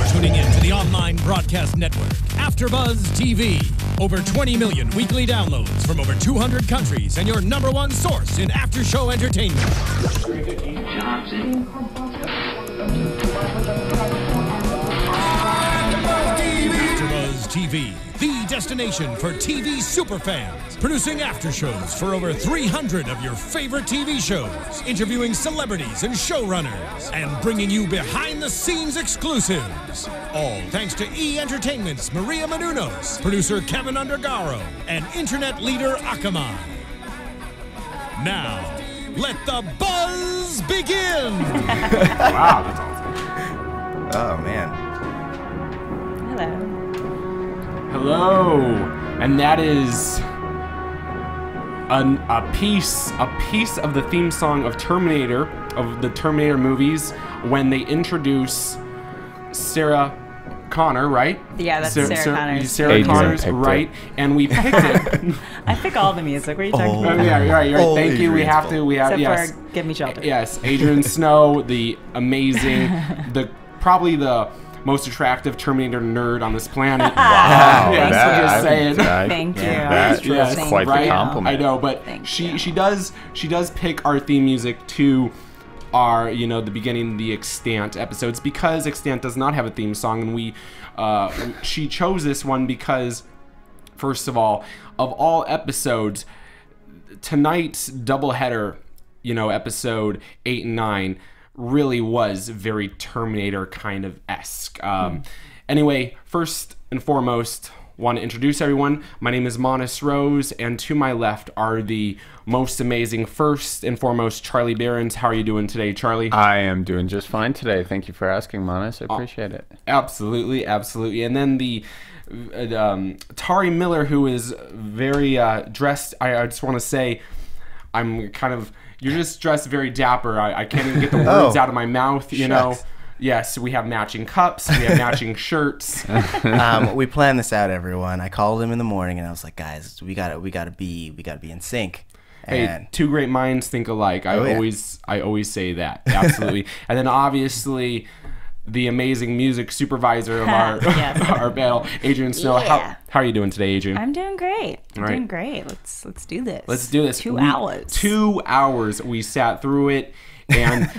You're tuning in to the online broadcast network, AFTERBUZZ TV. Over 20 million weekly downloads from over 200 countries and your #1 source in after-show entertainment. AFTERBUZZ TV, the destination for TV superfans. Producing aftershows for over 300 of your favorite TV shows. Interviewing celebrities and showrunners. And bringing you behind-the-scenes exclusives. All thanks to E! Entertainment's Maria Menounos, producer Kevin Undergaro, and internet leader Akamai. Now, let the buzz begin! Wow, that's awesome. Oh, man. Hello, and that is a piece of the theme song of Terminator, of the Terminator movies, when they introduce Sarah Connor, right? Yeah, that's Sarah Connor's. Sarah Connor's, right? And we picked it. I pick all the music. What are you talking about? Yeah, you're right. Thank you. We have Except yes. for Give Me Shelter. Yes, Adrian Snow, the amazing, probably the most attractive Terminator nerd on this planet. Wow. Yes, I'm just saying. Thank you. That's quite the compliment. I know, but she does pick our theme music to our, the beginning, the Extant episodes, because Extant does not have a theme song, and she chose this one because, first of all episodes, tonight's doubleheader, episode 8 and 9, really was very Terminator kind of esque. Anyway, first and foremost, want to introduce everyone. My name is Monis Rose, and to my left are the most amazing, first and foremost, Charlie Berens. How are you doing today, Charlie? I am doing just fine today. Thank you for asking, Monis. I appreciate it. Absolutely. And then the Tauri Miller, who is very dressed. I just want to say, you're just dressed very dapper. I can't even get the words out of my mouth, you know. Yes, we have matching cups, we have matching shirts. We planned this out, everyone. I called him in the morning and I was like, guys, we gotta be in sync. Hey, two great minds think alike. I always say that. Absolutely. And then obviously the amazing music supervisor of our battle, Adrian Snow. Yeah. How are you doing today, Adrian? I'm doing great. Doing great. Let's do this. Let's do this. 2 hours. 2 hours. We sat through it, and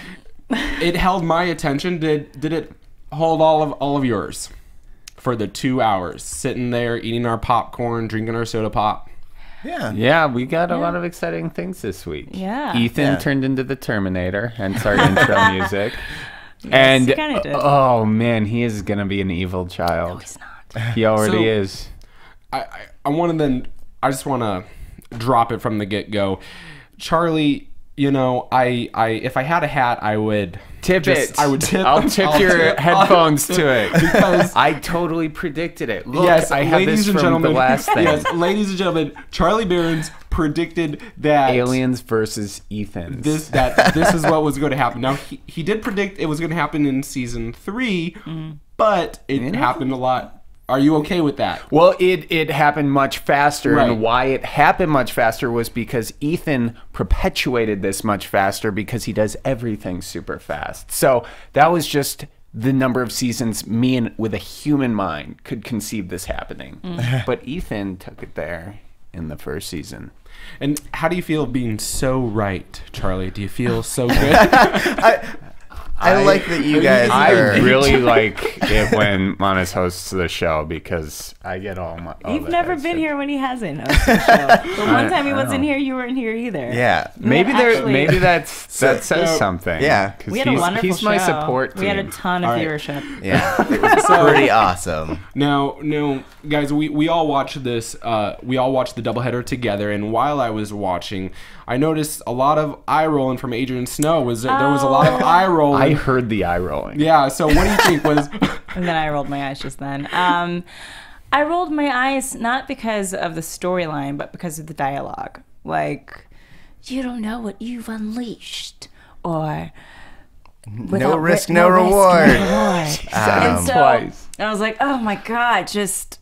it held my attention. Did it hold all of yours for the 2 hours? Sitting there eating our popcorn, drinking our soda pop. Yeah, we got a lot of exciting things this week. Yeah. Ethan turned into the Terminator, hence our intro music. Yes, and he kinda did. Oh man, he is gonna be an evil child. No, he's not. He already is. I just want to drop it from the get-go. Charlie, if I had a hat, I would tip it. I would tip. I'll tip your headphones to it because I totally predicted it. Look, yes, I have ladies this and from gentlemen, the last thing. Yes, ladies and gentlemen, Charlie Berens predicted that aliens versus Ethans. This is what was going to happen. Now he did predict it was going to happen in season 3, but it happened a lot. Are you okay with that? Well, it happened much faster, and why it happened much faster was because Ethan perpetuated this much faster because he does everything super fast. So that was just the number of seasons me and with a human mind could conceive this happening. But Ethan took it there in the first season. And how do you feel being so right, Charlie? Do you feel so good? I like that you guys I really like it when Monis hosts the show because I get all my... You've never been here when he hasn't hosted the show. The one time he wasn't here, you weren't here either. Yeah. Maybe that says something. Yeah. We had a wonderful he's show. my support team. We had a ton of viewership. Yeah. It was pretty awesome. Now, guys, we all watched this. We all watched the doubleheader together, and while I was watching, I noticed a lot of eye rolling from Adrian Snow. There was a lot of eye rolling. I heard the eye rolling. Yeah. So what do you think was? And then I rolled my eyes just then. I rolled my eyes not because of the storyline, but because of the dialogue. Like, you don't know what you've unleashed, or no risk, no reward. And so twice. I was like, oh my god, just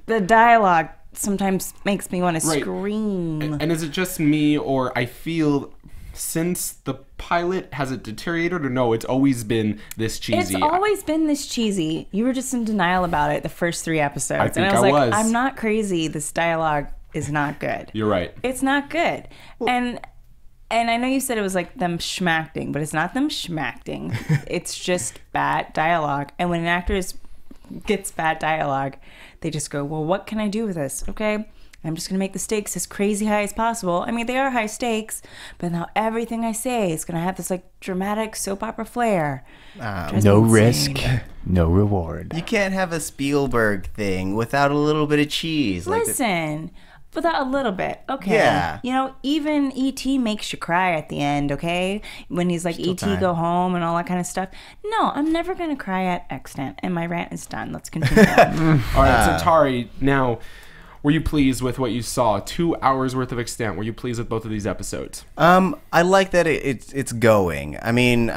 the dialogue sometimes makes me want to scream. And is it just me, or I feel since the pilot? Has it deteriorated, or no? It's always been this cheesy. It's always been this cheesy. You were just in denial about it the first 3 episodes. I think and I was like, was. I'm not crazy. This dialogue is not good. You're right. It's not good. And I know you said it was like them schmacting, but it's not them schmacting. It's just bad dialogue. And when an actor gets bad dialogue, they just go, well, what can I do with this? Okay, I'm just going to make the stakes as crazy high as possible. I mean, they are high stakes, but now everything I say is going to have this like dramatic soap opera flair. No risk, no reward. You can't have a Spielberg thing without a little bit of cheese. Listen, without a little bit, okay. Yeah. You know, even E.T. makes you cry at the end, okay? When he's like, Still E.T. time. go home and all that kind of stuff. No, I'm never going to cry at Extant, and my rant is done. Let's continue on. All right, so Tauri, now, were you pleased with what you saw? 2 hours worth of Extant. Were you pleased with both of these episodes? I like that it's going. I mean,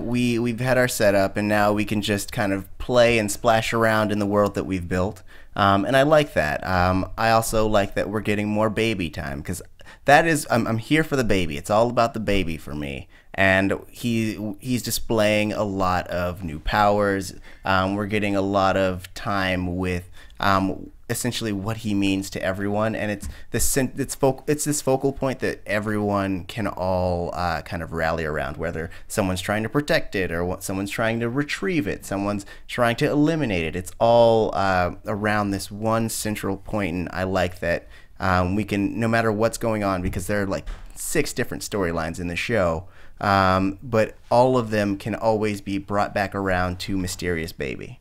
we've had our setup, and now we can just kind of play and splash around in the world that we've built. And I like that. I also like that we're getting more baby time, because that is, I'm here for the baby. It's all about the baby for me. And he's displaying a lot of new powers. We're getting a lot of time with essentially what he means to everyone, and it's this focal point that everyone can all kind of rally around, whether someone's trying to protect it or someone's trying to retrieve it, someone's trying to eliminate it. It's all around this one central point, and I like that we can, no matter what's going on, because there are like 6 different storylines in the show, but all of them can always be brought back around to Mysterious Baby.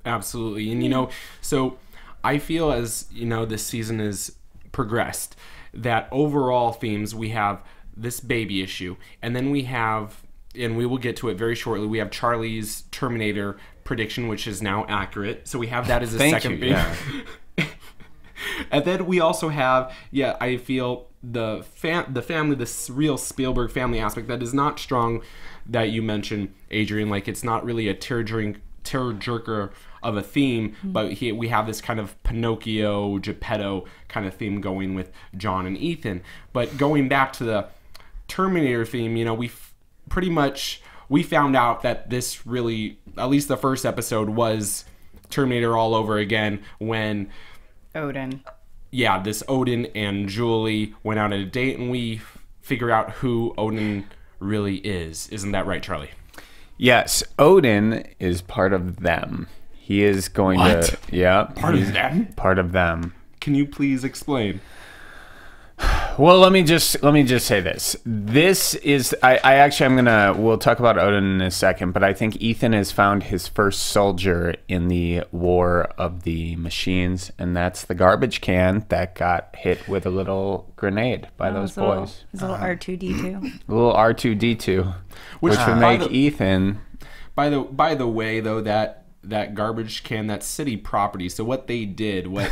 Absolutely. And, you know, so I feel as, you know, this season has progressed, that overall themes, we have this baby issue, and then we have, and we will get to it very shortly, we have Charlie's Terminator prediction, which is now accurate. So we have that as a second theme. Yeah. And then we also have, I feel the family, this real Spielberg family aspect that is not strong, that you mentioned, Adrian. Like, it's not really a tearjerker of a theme, but we have this kind of Pinocchio, Geppetto kind of theme going with John and Ethan. But going back to the Terminator theme, you know, we found out that this really, at least the first episode, was Terminator all over again when Odin. Yeah, this Odin and Julie went out on a date, and we figure out who Odin really is. Isn't that right, Charlie? Yes, Odin is part of them. He is going to... Yeah. Part of them? Part of them. Can you please explain? Well, let me just say this. This is we'll talk about Odin in a second, but I think Ethan has found his first soldier in the War of the Machines, and that's the garbage can that got hit with a little grenade by those boys. It's a little R2D2. A little R2D2, which would make Ethan... By the way, though, that garbage can, that city property. So what they did, what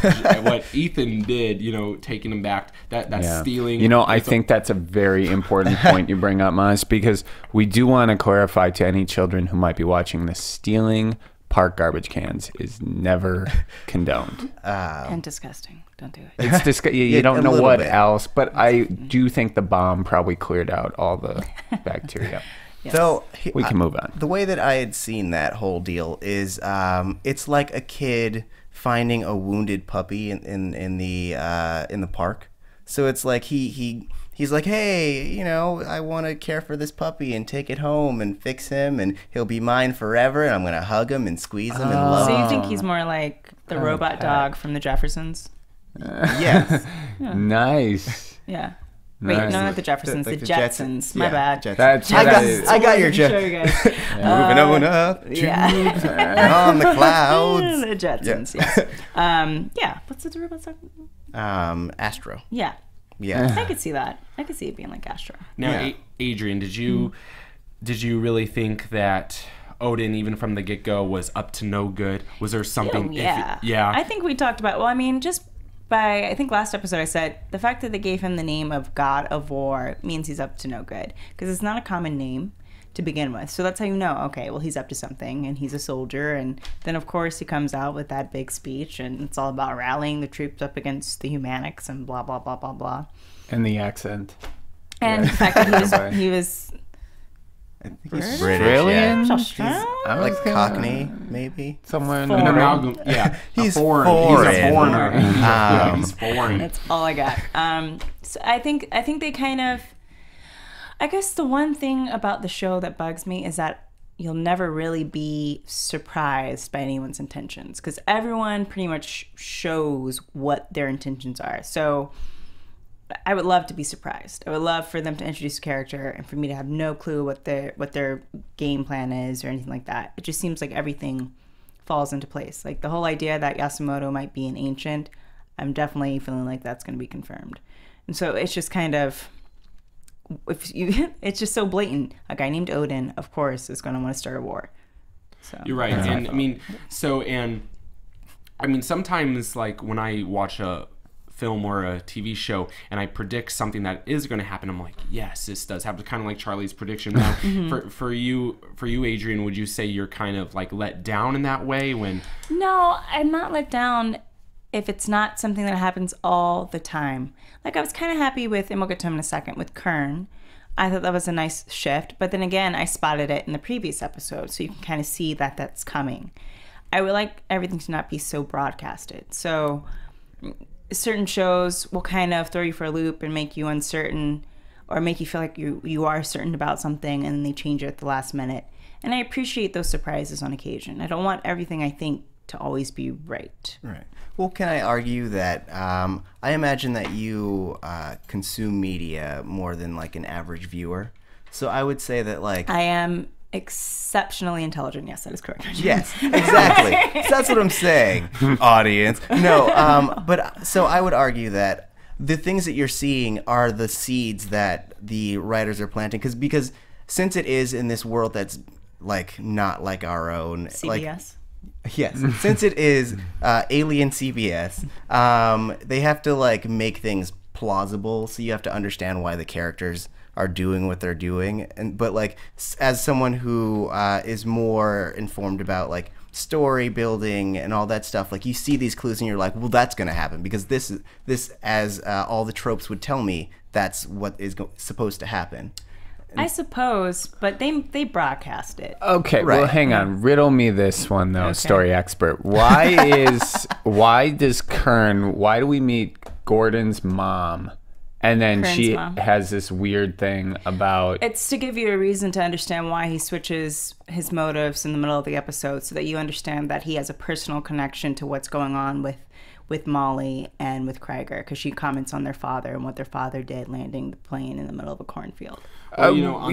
Ethan did, you know, taking him back, that stealing. You know, I think that's a very important point you bring up, Monis, because we do want to clarify to any children who might be watching this: stealing park garbage cans is never condoned. And disgusting. Don't do it. It's disgusting. You don't know what else, but I do think the bomb probably cleared out all the bacteria. Yes. So we can move on. The way that I had seen that whole deal is, it's like a kid finding a wounded puppy in the park. So it's like he's like, hey, you know, I want to care for this puppy and take it home and fix him, and he'll be mine forever, and I'm gonna hug him and squeeze him and love him. So you think he's more like the robot dog from the Jeffersons? Yes. Yeah. Nice. Yeah. Wait, no, not the Jeffersons, the Jetsons. My bad. I got your Show you guys. Moving on up, on the clouds. The Jetsons, yes. Yeah, what's the robot song? Astro. Yeah. Yeah. I could see that. I could see it being like Astro. Now, Adrian, did you really think that Odin, even from the get-go, was up to no good? Was there something? Yeah. I think we talked about, well, I mean, just by, I think last episode I said, the fact that they gave him the name of God of War means he's up to no good. Because it's not a common name to begin with. So that's how you know, okay, well, he's up to something, and he's a soldier. And then, of course, he comes out with that big speech, and it's all about rallying the troops up against the Humanics and blah, blah, blah, blah, blah. And the accent. And the fact that he was He's British. Brilliant. Yeah. I Like was gonna- Cockney, maybe. somewhere in An the amalgam. Yeah, He's He's a foreign. foreigner. Yeah, he's foreign. That's all I got. So I think they kind of. I guess the one thing about the show that bugs me is that you'll never really be surprised by anyone's intentions because everyone pretty much shows what their intentions are. So I would love to be surprised. I would love for them to introduce a character and for me to have no clue what their game plan is or anything like that. It just seems like everything falls into place. Like the whole idea that Yasumoto might be an ancient, I'm definitely feeling like that's going to be confirmed. And so it's just kind of, it's just so blatant. A guy named Odin, of course, is going to want to start a war. So You're right. And I mean, sometimes like when I watch a film or a TV show and I predict something that is going to happen, I'm like, yes, this does happen. Kind of like Charlie's prediction. Now, for you, Adrian, would you say you're kind of like let down in that way when? No, I'm not let down if it's not something that happens all the time. Like I was kind of happy with, and we'll get to him in a second, with Karna. I thought that was a nice shift, but then again, I spotted it in the previous episode, so you can kind of see that that's coming. I would like everything to not be so broadcasted. So certain shows will kind of throw you for a loop and make you uncertain or make you feel like you are certain about something and then they change it at the last minute. And I appreciate those surprises on occasion. I don't want everything I think to always be right. Right. Well, can I argue that I imagine that you consume media more than like an average viewer. So I would say that like I am exceptionally intelligent. Yes, that is correct. Yes, exactly. So that's what I'm saying, audience. No, but so I would argue that the things that you're seeing are the seeds that the writers are planting, because since it is in this world that's like not like our own, CBS. like, yes, since it is alien CBS, they have to like make things plausible, so you have to understand why the characters are doing what they're doing. But like as someone who is more informed about like story building and all that stuff, like you see these clues and you're like, well, that's gonna happen because this as all the tropes would tell me, that's what is supposed to happen. I suppose, but they broadcast it. Okay, Right. well, hang on. Riddle me this one, though, Okay. story expert. Why do we meet Gordon's mom? And then Kern's she mom. has this weird thing about... It's to give you a reason to understand why he switches his motives in the middle of the episode so that you understand that he has a personal connection to what's going on with Molly and with Krieger, because she comments on their father and what their father did landing the plane in the middle of a cornfield. Well, you know,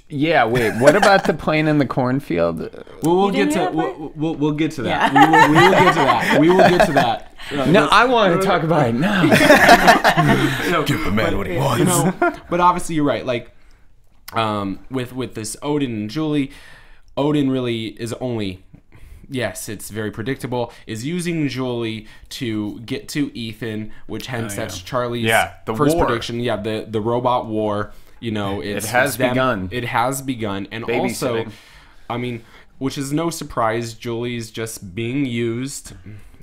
yeah, wait, what about the plane in the cornfield? we'll You get didn't to hear that we'll get to that. Yeah. We will get to that. We will get to that. No, I want to talk about it now. Give the man what he wants. You know, but obviously you're right. Like with this Odin and Julie, Odin really is only, yes, it's very predictable, is using Julie to get to Ethan, which hence that's Charlie's the first war. prediction. Yeah, the robot war. You know, It has begun. It has begun, and also, Babysitting. I mean, which is no surprise. Julie's just being used.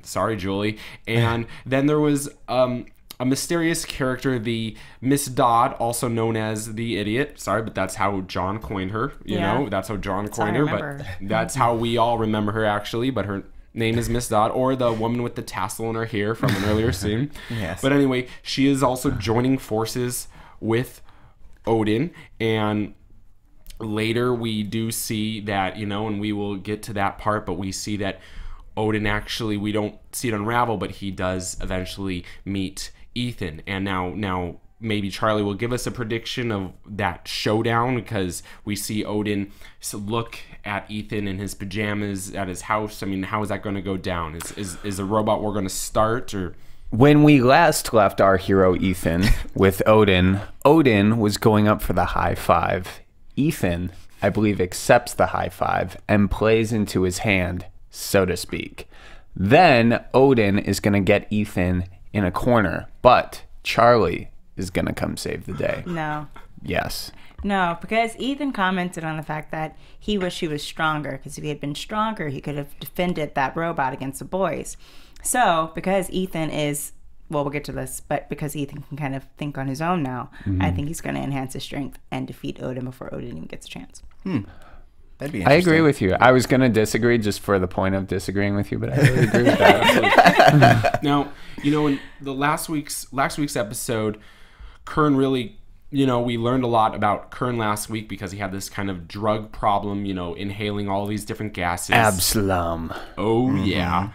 Sorry, Julie. And then there was a mysterious character, the Miss Dodd, also known as the Idiot. Sorry, but that's how John coined her. You Yeah. know, that's how John how I coined her. remember But her. that's how we all remember her, actually. But her name is Miss Dodd, or the woman with the tassel in her hair from an earlier scene. Yes. But anyway, she is also joining forces with Odin, and later we do see that, you know, and we will get to that part, but we see that Odin actually, we don't see it unravel, but he does eventually meet Ethan. And now maybe Charlie will give us a prediction of that showdown, because we see Odin look at Ethan in his pajamas at his house. I mean, how is that going to go down? Is a robot war going to start, or... When we last left our hero Ethan with Odin, Odin was going up for the high five. Ethan, I believe, accepts the high five and plays into his hand, so to speak. Then Odin is going to get Ethan in a corner, but Charlie is going to come save the day. No. Yes. No, because Ethan commented on the fact that he wished he was stronger, because if he had been stronger, he could have defended that robot against the boys. So, because Ethan is well, we'll get to this, but because Ethan can kind of think on his own now, I think he's going to enhance his strength and defeat Odin before Odin even gets a chance. That'd be interesting. I agree with you. I was going to disagree just for the point of disagreeing with you, but I really agree with that. Now, in the last week's episode, Kern really, we learned a lot about Kern last week because he had this kind of drug problem, inhaling all these different gases. Absalom. Oh, yeah.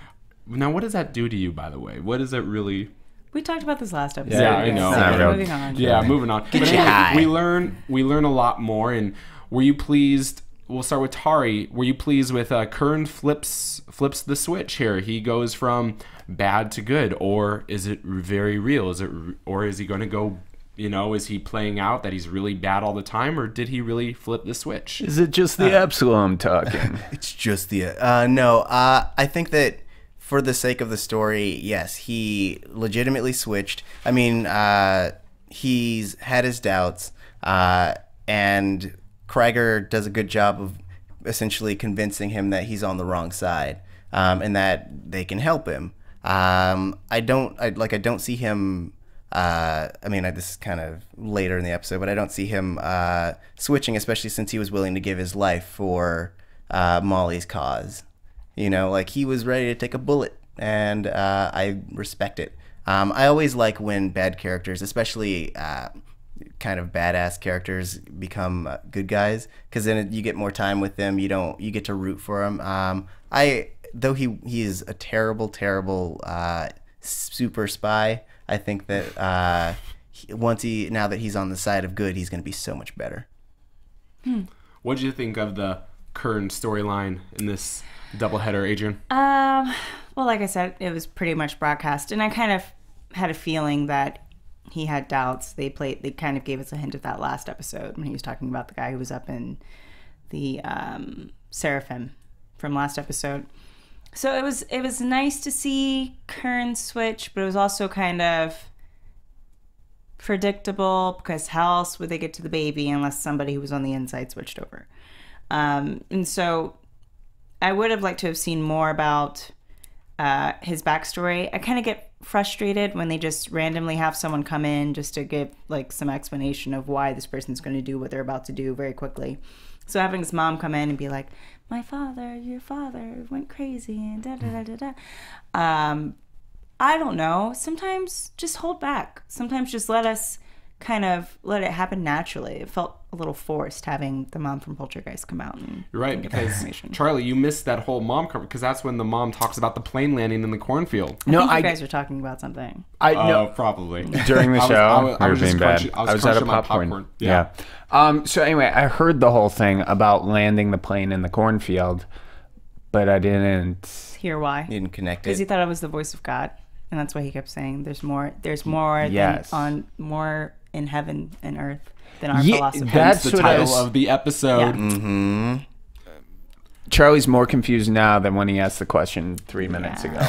Now, what does that do to you, by the way? What does it really... We talked about this last episode. Yeah, I know. Moving on. Yeah, moving on. Get But you high. we learn a lot more. And were you pleased? We'll start with Tauri. Were you pleased with Kern flips the switch here? He goes from bad to good, or is it very real? Or is he going to go? Is he playing out that he's really bad all the time, or did he really flip the switch? Is it just the Absalom talking? It's just the no. I think that for the sake of the story, yes, he legitimately switched. I mean, he's had his doubts, and Krieger does a good job of essentially convincing him that he's on the wrong side, and that they can help him. I don't see him. I mean, this is kind of later in the episode, but I don't see him switching, especially since he was willing to give his life for Molly's cause. He was ready to take a bullet, and I respect it. I always like when bad characters, especially kind of badass characters, become good guys, because then you get more time with them. You get to root for them. Though he is a terrible super spy, I think that now that he's on the side of good, he's going to be so much better. What did you think of the Kern storyline in this doubleheader, Adrian? Well, like I said, it was pretty much broadcast, and I kind of had a feeling that he had doubts. They kind of gave us a hint of that last episode when he was talking about the guy who was up in the Seraphim from last episode. So it was nice to see Kern switch, but it was also kind of predictable, because how else would they get to the baby unless somebody who was on the inside switched over? And so I would have liked to have seen more about his backstory. I kind of get frustrated when they just randomly have someone come in just to give some explanation of why this person's going to do what they're about to do very quickly. So having his mom come in and be like, your father went crazy and da da da da da. I don't know. Sometimes just hold back. Sometimes just let it happen naturally. It felt a little forced having the mom from Poltergeist come out. And You're right, because Charlie, you missed that whole mom cover, because that's when the mom talks about the plane landing in the cornfield. I think you guys are talking about something. Probably During the show, I was being bad. I was out of popcorn. Yeah. So anyway, I heard the whole thing about landing the plane in the cornfield, but I didn't hear why. You didn't connect it because he thought it was the voice of God, and that's why he kept saying, "There's more Yes. more in heaven and earth than our philosophy." That's the title of the episode. Yeah. Mm-hmm. Charlie's more confused now than when he asked the question 3 minutes ago.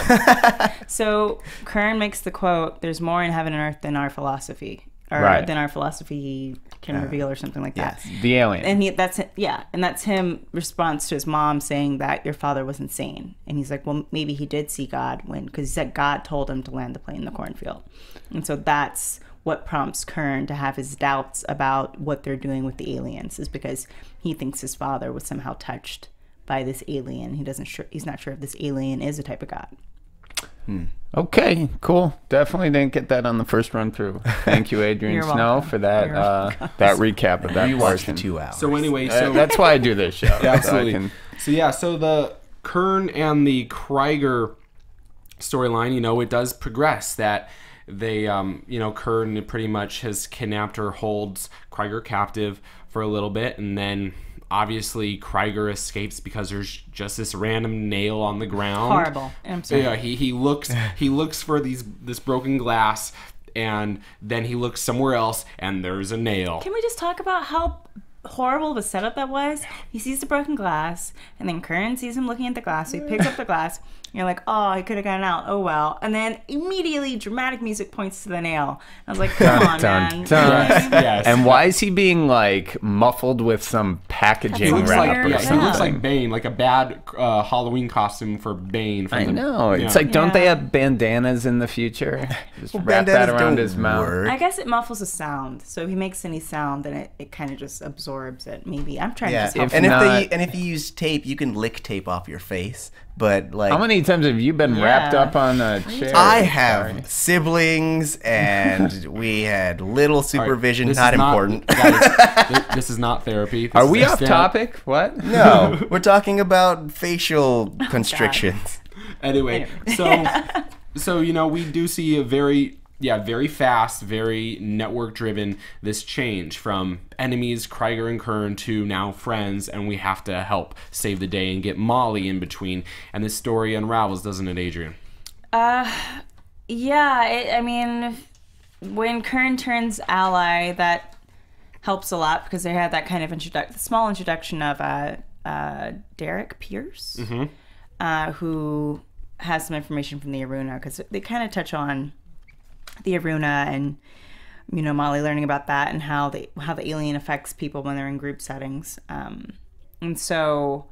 So Kern makes the quote, "There's more in heaven and earth than our philosophy." Or Right. than our philosophy can reveal, or something like that. The alien. And that's him response to his mom saying that your father was insane. And he's like, well, maybe he did see God because he said God told him to land the plane in the cornfield. And so that's what prompts Kern to have his doubts about what they're doing with the aliens, is because he thinks his father was somehow touched by this alien. He's not sure if this alien is a type of God. Okay, cool. Definitely didn't get that on the first run through. Thank you, Adrian You're Snow, welcome. for that that recap of that We watched portion. 2 hours. So anyway, That's why I do this show. Yeah, absolutely. So I can- So the Kern and the Krieger storyline, it does progress. That they, Kern pretty much has kidnapped or holds Krieger captive for a little bit, and then obviously Krieger escapes because there's just this random nail on the ground. Horrible. I'm sorry. Yeah, he looks for this broken glass, and then he looks somewhere else, and there's a nail. Can we just talk about how horrible of a setup that was. He sees the broken glass, and then Kern sees him looking at the glass, so he picks up the glass, and you're like, oh, he could have gotten out, oh well. And then immediately dramatic music points to the nail. I was like, come on, man. Yes. And why is he being like muffled with some packaging Looks wrap like, or he something? looks like Bane, like a bad Halloween costume for Bane. From I know. It's like, don't they have bandanas in the future? Just wrap that around his mouth. I guess it muffles the sound, so if he makes any sound, then it kind of just absorbs it. Maybe I'm trying to just help. And if you use tape, you can lick tape off your face. But like, how many times have you been wrapped up on a chair? I have siblings, and we had little supervision. Right, not important. Guys, this is not therapy. This Are is we off Extant. topic? What? No, we're talking about facial constrictions. Anyway, so you know, we do see a very fast, very network-driven, this change from enemies, Krieger and Kern, to now friends, and we have to help save the day and get Molly in between. And this story unravels, doesn't it, Adrian? Yeah, I mean, when Kern turns ally, that helps a lot because they had that kind of small introduction of Derek Pierce, who has some information from the Aruna, because they kind of touch on the Aruna and, you know, Molly learning about that and how the alien affects people when they're in group settings. And so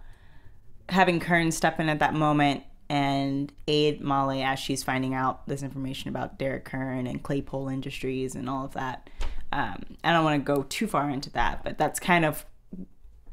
having Kern step in at that moment and aid Molly as she's finding out this information about Derek Kern and Claypole Industries and all of that. I don't want to go too far into that, but that's kind of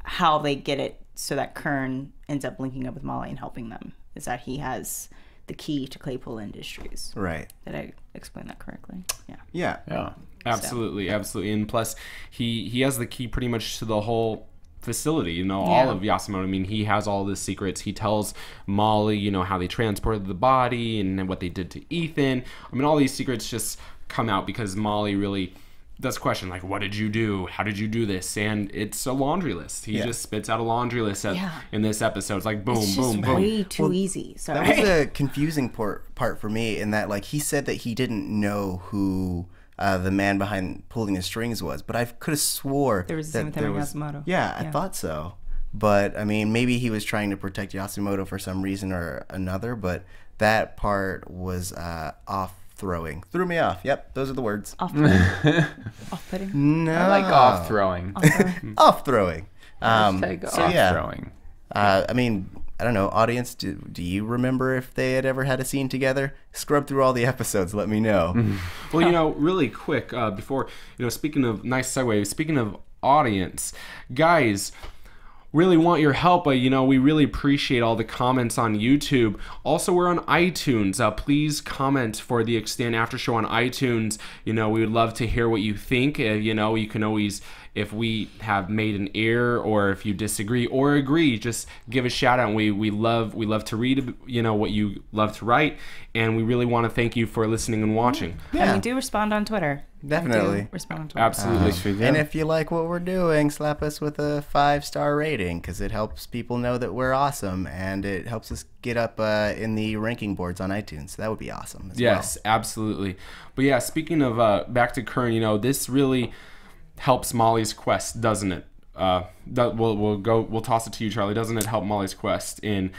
how they get it so that Kern ends up linking up with Molly and helping them, is that he has the key to Claypole Industries. Right. Did I explain that correctly? Yeah. Yeah. Absolutely, absolutely. And plus, he has the key pretty much to the whole facility, you know, all of Yasumoto. I mean, he has all the secrets. He tells Molly, you know, how they transported the body and what they did to Ethan. I mean, all these secrets just come out because Molly really does question, like, what did you do? How did you do this? And it's a laundry list. He just spits out a laundry list in this episode. It's like, boom, It's boom, just boom. way too easy. Sorry. That was a confusing part for me, in that, like, he said that he didn't know who the man behind pulling the strings was, but I could have swore There was the same with him and Yasumoto. Yeah, I thought so. But I mean, maybe he was trying to protect Yasumoto for some reason or another. But that part was off-throwing. Threw me off. Yep, those are the words. Off-putting? No, I like off-throwing. Off-throwing. Hashtag off-throwing. I mean, I don't know, audience, do you remember if they had ever had a scene together? Scrub through all the episodes, let me know. Well, you know, really quick, before, you know, speaking of, nice segue, speaking of audience, guys, really want your help. You know, we really appreciate all the comments on YouTube. Also, we're on iTunes. Please comment for the Extant After Show on iTunes. You know, we would love to hear what you think. You know, you can always, if we have made an error or if you disagree or agree, just give a shout out. And we love to read, you know, what you love to write, and we really want to thank you for listening and watching. And we do respond on Twitter. Definitely. I do respond on Twitter. Absolutely. And if you like what we're doing, slap us with a 5-star rating, because it helps people know that we're awesome, and it helps us get up in the ranking boards on iTunes. So that would be awesome as Yes, absolutely. But yeah, speaking of back to Kern, you know, this really helps Molly's quest, doesn't it? We'll toss it to you, Charlie. Doesn't it help Molly's quest in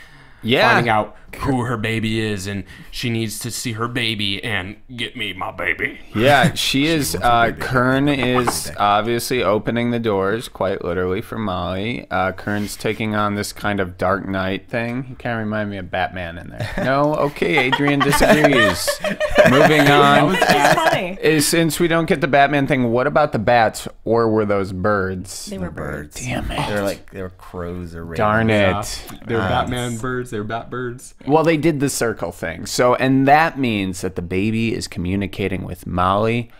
finding out who her baby is, and she needs to see her baby and get me my baby. Yeah, she is. Kern is obviously opening the doors, quite literally, for Molly. Kern's taking on this kind of Dark Knight thing. You kind of remind me of Batman in there. No, okay, Adrian disagrees. Moving on. That's funny. Since we don't get the Batman thing, what about the bats, or were those birds? They were birds. Damn it. They were crows or ravens. Darn it. They're Batman birds. They're bat birds. Well, they did the circle thing. So, and that means that the baby is communicating with Molly.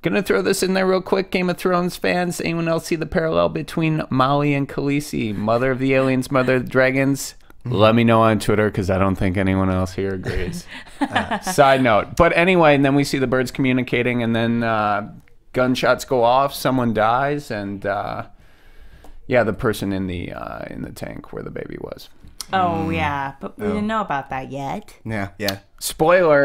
Gonna throw this in there real quick, Game of Thrones fans. Anyone else see the parallel between Molly and Khaleesi, mother of the aliens, mother of the dragons? Let me know on Twitter, because I don't think anyone else here agrees. Side note. But anyway, and then we see the birds communicating, and then gunshots go off, someone dies, and yeah, the person in the tank where the baby was. Oh, yeah. But we didn't know about that yet. Yeah. Spoiler.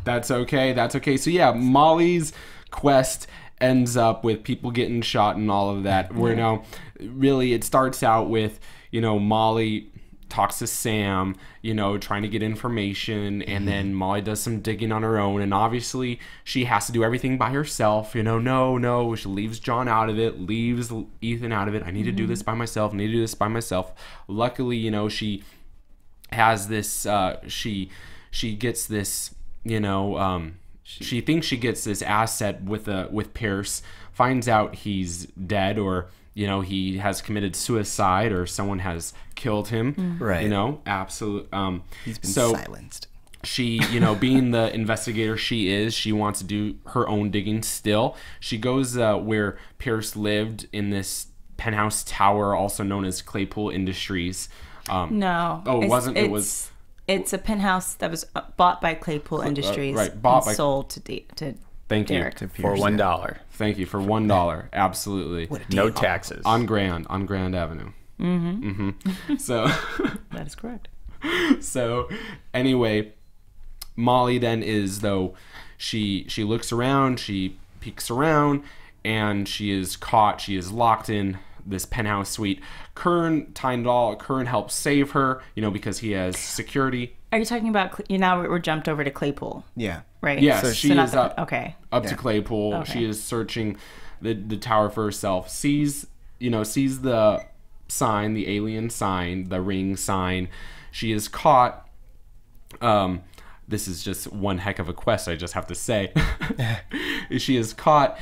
That's okay. So yeah, Molly's quest ends up with people getting shot and all of that. Where now, really, it starts out with, you know, Molly talks to Sam, you know, trying to get information, and then Molly does some digging on her own, and obviously she has to do everything by herself, you know. No, she leaves John out of it, leaves Ethan out of it. I need to do this by myself, Luckily, you know, she has this, she gets this, you know, she thinks she gets this asset with Pierce, finds out he's dead, or you know, he has committed suicide, or someone has killed him. Right. You know, absolute. He's been silenced. She, you know, being the investigator she wants to do her own digging still. She goes where Pierce lived, in this penthouse tower, also known as Claypool Industries. No. Oh, it wasn't. It was. It's a penthouse that was bought by Claypool Industries. Right. Bought by. Sold to Thank Derek. you. For $1. Thank you for $1. Absolutely. No taxes. On Grand Avenue. So That is correct. So anyway, Molly then is, though, she looks around, she peeks around, and she is caught. She is locked in this penthouse suite. Kern helps save her, you know, because he has security. Are you talking about, now we're jumped over to Claypool, Yeah. right? Yeah, So she is up Yeah. to Claypool. Okay. She is searching the tower for herself. Sees the sign, the alien sign, the ring sign. She is caught. This is just one heck of a quest, I just have to say. She is caught.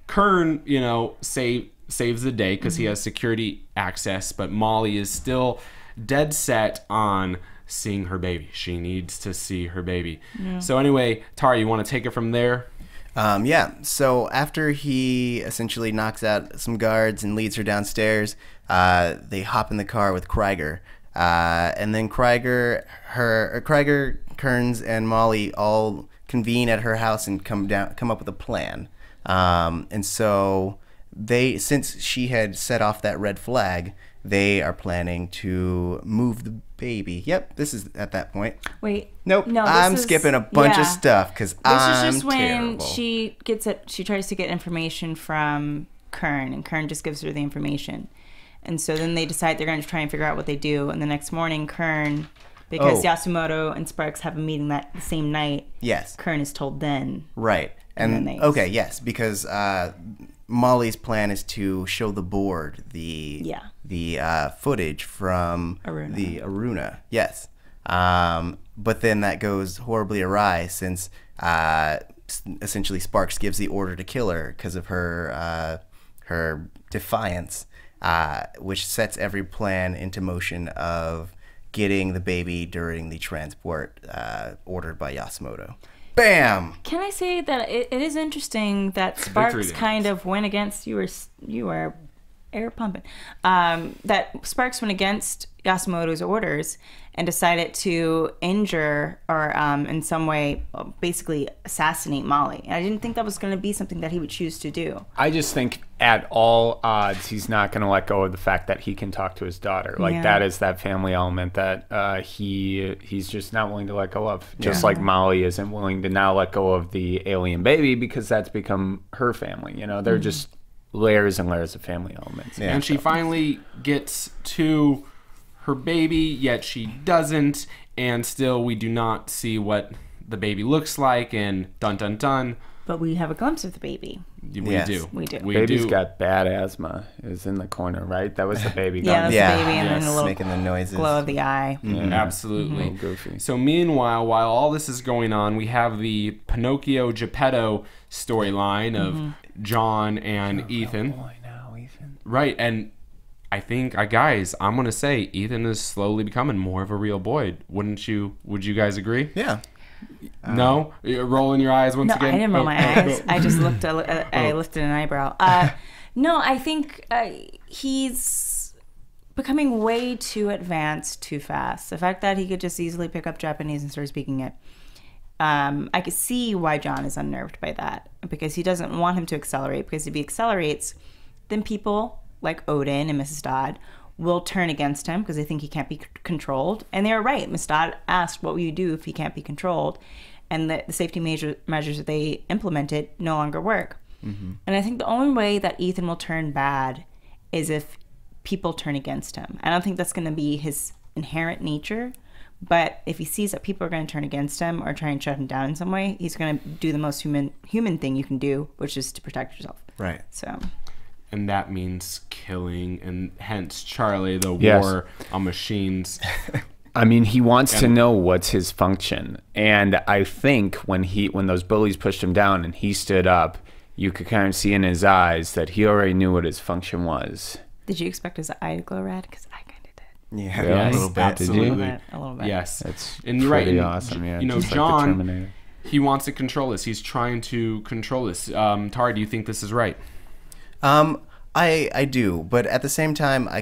Kern, you know, saves the day because he has security access, but Molly is still dead set on seeing her baby. She needs to see her baby. Yeah. So anyway, Tara, you want to take it from there? Yeah. So after he essentially knocks out some guards and leads her downstairs, they hop in the car with Krieger. And then Krieger, Kearns, and Molly all convene at her house and come up with a plan. And so since she had set off that red flag, they are planning to move the baby. Yep, this is at that point. Wait. Nope. No, I'm skipping a bunch of stuff because I'm This is just when terrible. she tries to get information from Kern, and Kern just gives her the information. And so then they decide they're going to try and figure out what they do. And the next morning, Kern, because Yasumoto and Sparks have a meeting the same night, Yes. Kern is told then. Right. And then okay, yes, because Molly's plan is to show the board the footage from the Aruna. Yes. But then that goes horribly awry since essentially Sparks gives the order to kill her because of her defiance, which sets every plan into motion of getting the baby during the transport ordered by Yasumoto. Bam! Can I say that it is interesting that Sparks kind of went against you were air pumping. That Sparks went against Yasumoto's orders and decided to injure or in some way basically assassinate Molly. And I didn't think that was going to be something that he would choose to do. I just think at all odds he's not going to let go of the fact that he can talk to his daughter. Like that is that family element that he's just not willing to let go of. Just like Molly isn't willing to now let go of the alien baby because that's become her family. You know, they're just layers and layers of family elements. Yeah. And she finally gets to her baby, yet she doesn't, and still we do not see what the baby looks like, and dun dun dun. But we have a glimpse of the baby. We do. Baby's got bad asthma. It was in the corner, right? That was the baby. That's the baby, and then a little making the noises. glow of the eye. Absolutely. Goofy. So meanwhile, while all this is going on, we have the Pinocchio Geppetto storyline of John and Ethan. Boy, now Ethan. Right, and I think, guys, I'm going to say Ethan is slowly becoming more of a real boy. Would you guys agree? Yeah. No? You're rolling your eyes once again? I didn't roll my eyes. I just I lifted an eyebrow. No, I think he's becoming way too advanced too fast. The fact that he could just easily pick up Japanese and start speaking it. I could see why John is unnerved by that, because he doesn't want him to accelerate, because if he accelerates, then people like Odin and Mrs. Dodd will turn against him because they think he can't be controlled. And they're right. Mrs. Dodd asked, what will you do if he can't be controlled? And the safety measures that they implemented no longer work. And I think the only way that Ethan will turn bad is if people turn against him. I don't think that's going to be his inherent nature, but if he sees that people are going to turn against him or try and shut him down in some way, he's going to do the most human thing you can do, which is to protect yourself. Right. So. And that means killing, and hence Charlie, the Yes. war on machines. I mean, he wants to know what's his function, and I think when those bullies pushed him down and he stood up, you could kind of see in his eyes that he already knew what his function was. Did you expect his eye to glow red? Because I kind of did. Yeah, Really? a little bit. Absolutely. A little bit. Yes. That's and you're right. pretty and, awesome. Yeah, you know, just like the John, Terminator. he wants to control this. He's trying to control this. Tari, do you think this is right? I do, but at the same time, I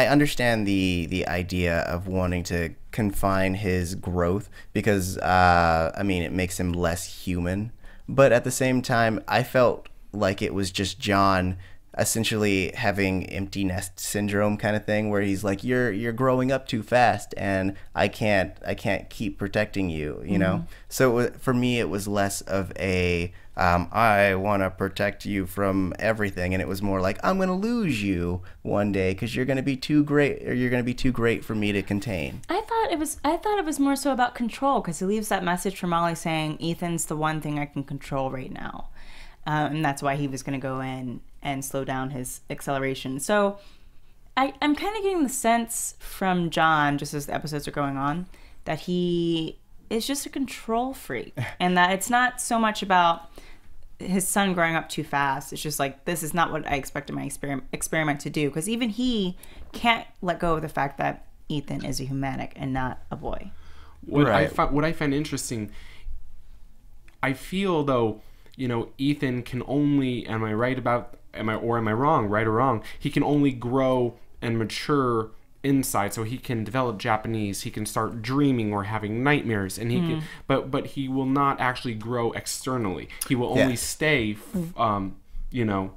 understand the idea of wanting to confine his growth because, it makes him less human. But at the same time, I felt like it was just John essentially having empty nest syndrome kind of thing, where he's like, you're growing up too fast, and I can't keep protecting you, you know. So for me, it was less of a I want to protect you from everything, and it was more like, I'm gonna lose you one day because you're gonna be too great, or you're gonna be too great for me to contain. I thought it was more so about control, because he leaves that message for Molly saying Ethan's the one thing I can control right now, and that's why he was going to go in and slow down his acceleration. So I'm kind of getting the sense from John, just as the episodes are going on, that he is just a control freak, and that it's not so much about his son growing up too fast. It's just like, this is not what I expected my experiment to do, because even he can't let go of the fact that Ethan is a humanic and not a boy. What I find interesting, I feel though, you know, Ethan can only, am I wrong, right or wrong, he can only grow and mature inside, so he can develop Japanese, he can start dreaming or having nightmares, and he can, but he will not actually grow externally. He will only stay, you know.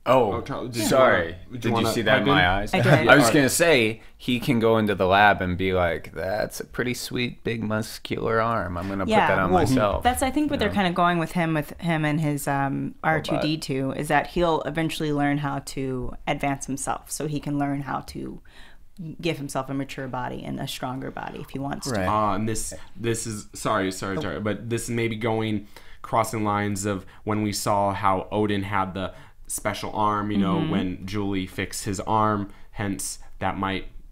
Oh, sorry. Did you see that in my eyes? I did. I was going to say, he can go into the lab and be like, that's a pretty sweet, big, muscular arm. I'm going to put that on myself. That's, I think, what they're kind of going with him and his R2-D2 is that he'll eventually learn how to advance himself, so he can learn how to give himself a mature body and a stronger body if he wants to. And this is, sorry, but this may be crossing lines of when we saw how Odin had the special arm, you know, when Julie fixed his arm, hence that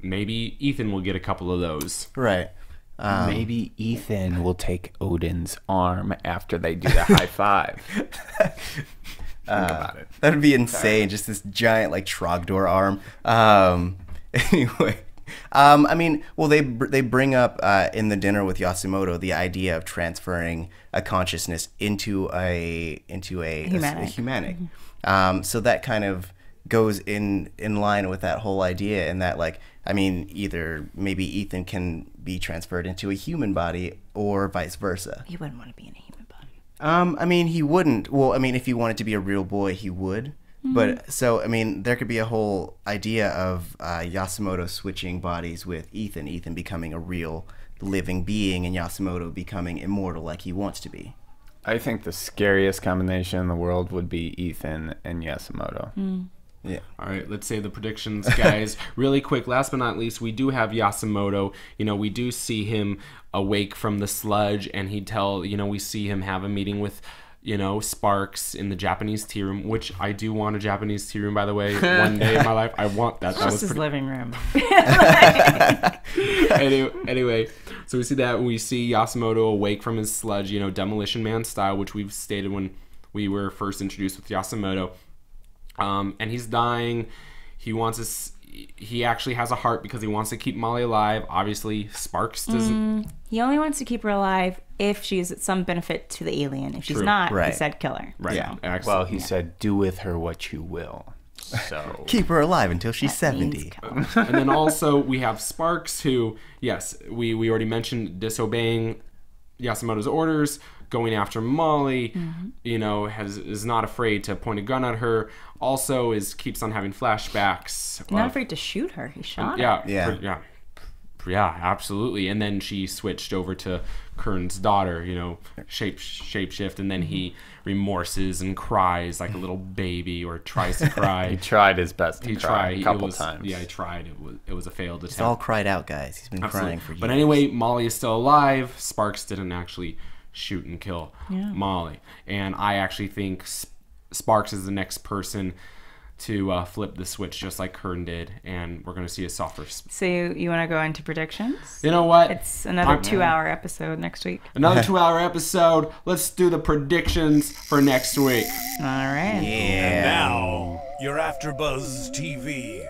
maybe Ethan will get a couple of those. Right. Maybe Ethan will take Odin's arm after they do the high five. Think about it. That would be insane, just this giant like Trogdor arm. Anyway, they bring up in the dinner with Yasumoto the idea of transferring a consciousness into a humanic. So that kind of goes in line with that whole idea, and that either maybe Ethan can be transferred into a human body or vice versa. He wouldn't want to be in a human body. He wouldn't. Well, if he wanted to be a real boy, he would. But so there could be a whole idea of Yasumoto switching bodies with Ethan becoming a real living being, and Yasumoto becoming immortal like he wants to be. I think the scariest combination in the world would be Ethan and Yasumoto. Yeah. All right, let's say the predictions, guys. Really quick, last but not least, we do have Yasumoto. You know, we do see him awake from the sludge, and we see him have a meeting with, Sparks in the Japanese tea room, which I do want a Japanese tea room, by the way, one day in my life. I want that. Just his living room. Anyway, so we see that. We see Yasumoto awake from his sludge, Demolition Man style, which we've stated when we were first introduced with Yasumoto. And he's dying. He actually has a heart because he wants to keep Molly alive. Obviously, Sparks doesn't. He only wants to keep her alive if she's at some benefit to the alien. If she's not, he said kill her. Right. Yeah. Excellent. Well, he said, do with her what you will. So keep her alive until she's 70. And then also we have Sparks, who, yes, we already mentioned disobeying Yasumoto's orders, going after Molly, is not afraid to point a gun at her. Also keeps on having flashbacks. Not afraid to shoot her. He shot her. Yeah. Yeah, absolutely. And then she switched over to Kern's daughter, you know, shapeshift, and then he remorses and cries like a little baby, or tries to cry. He tried his best. He tried a couple times. times. Yeah, he tried. It was a failed attempt. He's all cried out, guys. He's been crying for years. But anyway, Molly is still alive. Sparks didn't actually shoot and kill Molly, and I actually think Sparks is the next person to flip the switch, just like Kern did, and we're going to see a softer. So you want to go into predictions? You know what? It's another 2-hour episode next week. Another 2-hour episode. Let's do the predictions for next week. All right. Yeah. Now, your AfterBuzz TV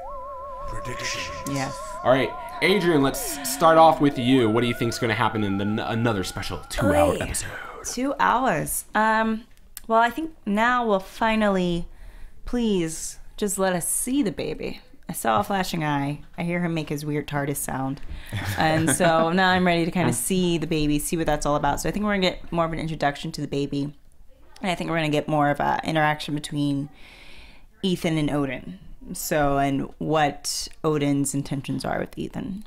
predictions. Yes. All right, Adrian, let's start off with you. What do you think is going to happen in another special 2-hour Oy. episode? 2 hours. Well, I think now we'll finally, please, just let us see the baby. I saw a flashing eye. I hear him make his weird TARDIS sound. And so now I'm ready to kind of see the baby, see what that's all about. So I think we're going to get more of an introduction to the baby. And I think we're going to get more of an interaction between Ethan and Odin. So, and what Odin's intentions are with Ethan.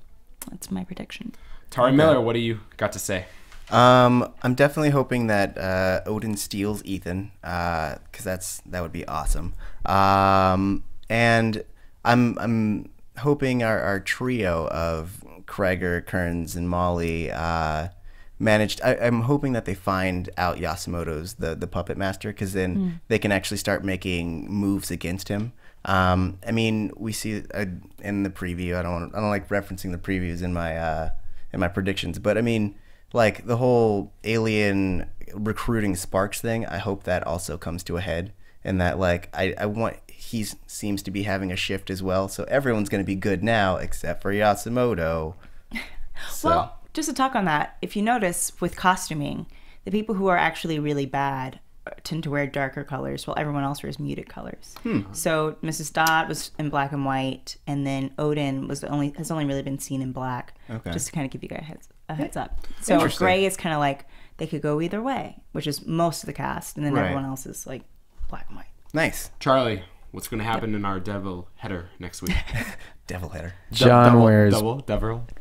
That's my prediction. Tauri Miller, what do you got to say? I'm definitely hoping that Odin steals Ethan, because that would be awesome. And I'm hoping our trio of Kreger, Kearns, and Molly managed. I'm hoping that they find out Yasumoto's the puppet master, because then they can actually start making moves against him. I mean, we see in the preview. I don't like referencing the previews in my predictions, but I mean, like the whole alien recruiting Sparks thing. I hope that also comes to a head, and that like he seems to be having a shift as well. So everyone's going to be good now except for Yasumoto. So. Well, just to talk on that, if you notice with costuming, the people who are actually really bad tend to wear darker colors while everyone else wears muted colors. So Mrs. Dodd was in black and white, and then Odin has only really been seen in black. Okay. Just to kind of give you guys a heads up. So gray is kind of like they could go either way, which is most of the cast, and then everyone else is like black and white. Nice. Charlie, what's going to happen in our devil header next week? Devil header. John wears devil.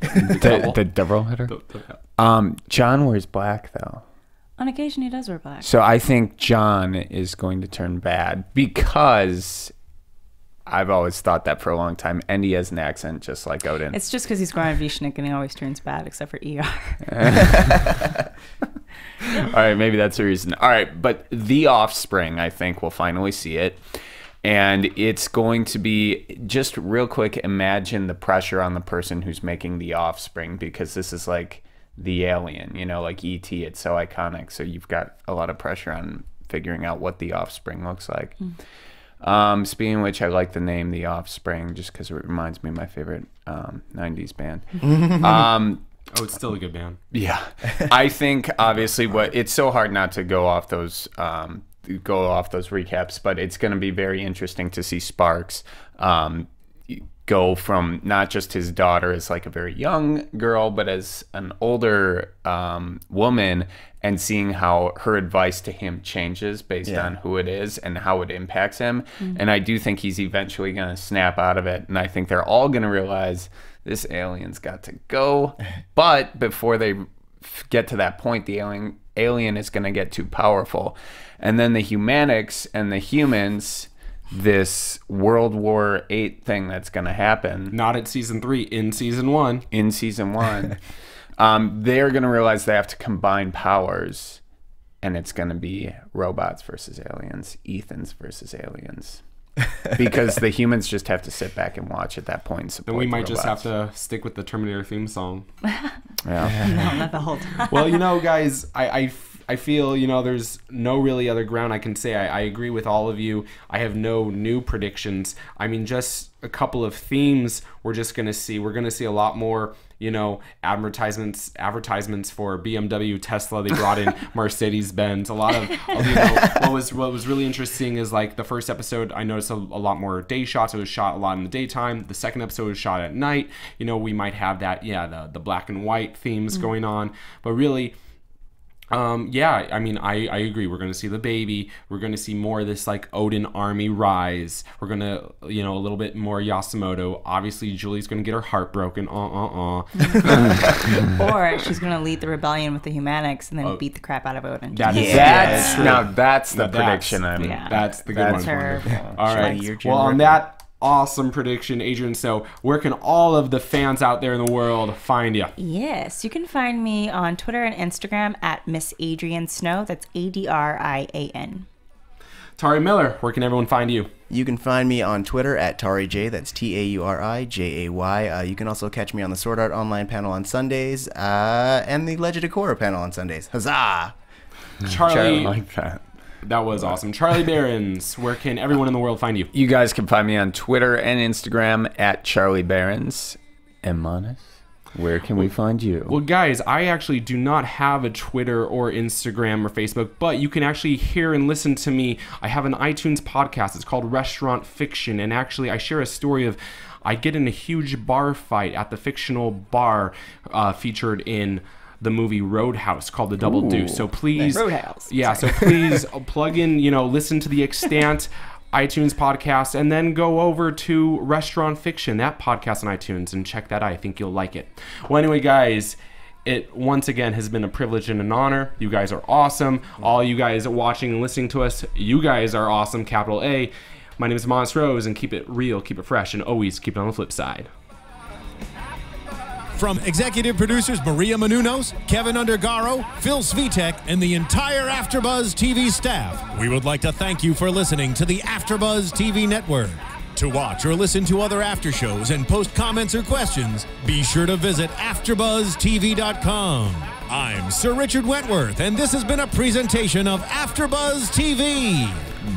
the devil header. John wears black though. On occasion, he does wear black. So I think John is going to turn bad, because I've always thought that for a long time, and he has an accent just like Odin. It's just because he's Goran Vishnik and he always turns bad, except for ER. All right, maybe that's the reason. All right, but The Offspring, I think we'll finally see it. And it's going to be, just real quick, imagine the pressure on the person who's making The Offspring, because this is like the alien, you know, like E.T., it's so iconic. So you've got a lot of pressure on figuring out what The Offspring looks like. Speaking of which, I like the name The Offspring just because it reminds me of my favorite 90s band. Oh, it's still a good band. Yeah. I think, obviously, it's so hard not to go off those recaps, but it's going to be very interesting to see Sparks go from not just his daughter as like a very young girl, but as an older woman, and seeing how her advice to him changes based on who it is and how it impacts him. And I do think he's eventually going to snap out of it. And I think they're all going to realize this alien's got to go. But before they get to that point, the alien is going to get too powerful. And then the humanics and the humans, this World War VIII thing that's going to happen. Not at season 3, in season 1. In season 1. They're going to realize they have to combine powers, and it's going to be robots versus aliens, Ethans versus aliens. Because the humans just have to sit back and watch at that point and support. Then we might the just have robots. to stick with the Terminator theme song. Yeah. No, not the whole time. Well, you know, guys, I feel, you know, there's no really other ground I can say. I agree with all of you. I have no new predictions. I mean, just a couple of themes we're just going to see. We're going to see a lot more, you know, advertisements for BMW, Tesla. They brought in Mercedes-Benz. A lot of you know, what was really interesting is like the first episode, I noticed a lot more day shots. It was shot a lot in the daytime. The second episode was shot at night. You know, we might have that, the black and white themes going on. But really, Yeah, I mean, I agree. We're going to see the baby. We're going to see more of this, like, Odin army rise. We're going to, you know, a little bit more Yasumoto. Obviously, Julie's going to get her heart broken. Or she's going to lead the rebellion with the Humanics and then beat the crap out of Odin. That's the prediction. That's the good one. Terrible. All right. Well, on that awesome prediction, Adrian Snow, where can all of the fans out there in the world find you? Yes, you can find me on Twitter and Instagram at Miss Adrian Snow. That's Adrian. Tauri Miller, where can everyone find you? You can find me on Twitter at TauriJ. That's Taurijay. You can also catch me on the Sword Art Online panel on Sundays and the Legend of Korra panel on Sundays. Huzzah! Charlie, I like that. that was awesome. Charlie Berens, where can everyone in the world find you? You guys can find me on Twitter and Instagram at Charlie Berens. And Monis, where can we find you? Well, guys, I actually do not have a Twitter or Instagram or Facebook, but you can actually hear and listen to me. I have an iTunes podcast. It's called Restaurant Fiction, and actually I share a story of I get in a huge bar fight at the fictional bar featured in the movie Roadhouse called The Double Deuce. So please, Roadhouse. Yeah, so please plug in, you know, listen to the Extant iTunes podcast, and then go over to Restaurant Fiction, that podcast on iTunes, and check that out. I think you'll like it. Well, anyway, guys, it once again has been a privilege and an honor. You guys are awesome. All you guys watching and listening to us, you guys are awesome, capital A. My name is Monis Rose, and keep it real, keep it fresh, and always keep it on the flip side. From executive producers Maria Menounos, Kevin Undergaro, Phil Svitek, and the entire AfterBuzz TV staff, we would like to thank you for listening to the AfterBuzz TV network. To watch or listen to other after shows and post comments or questions, be sure to visit AfterBuzzTV.com. I'm Sir Richard Wentworth, and this has been a presentation of AfterBuzz TV.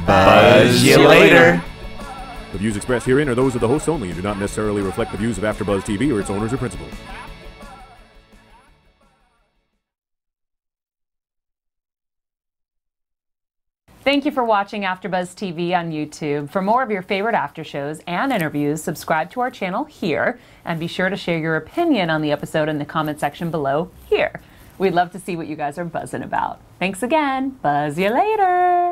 Buzz you later. The views expressed herein are those of the hosts only and do not necessarily reflect the views of AfterBuzz TV or its owners or principals. Thank you for watching AfterBuzz TV on YouTube. For more of your favorite after shows and interviews, subscribe to our channel here, and be sure to share your opinion on the episode in the comment section below here. We'd love to see what you guys are buzzing about. Thanks again. Buzz you later.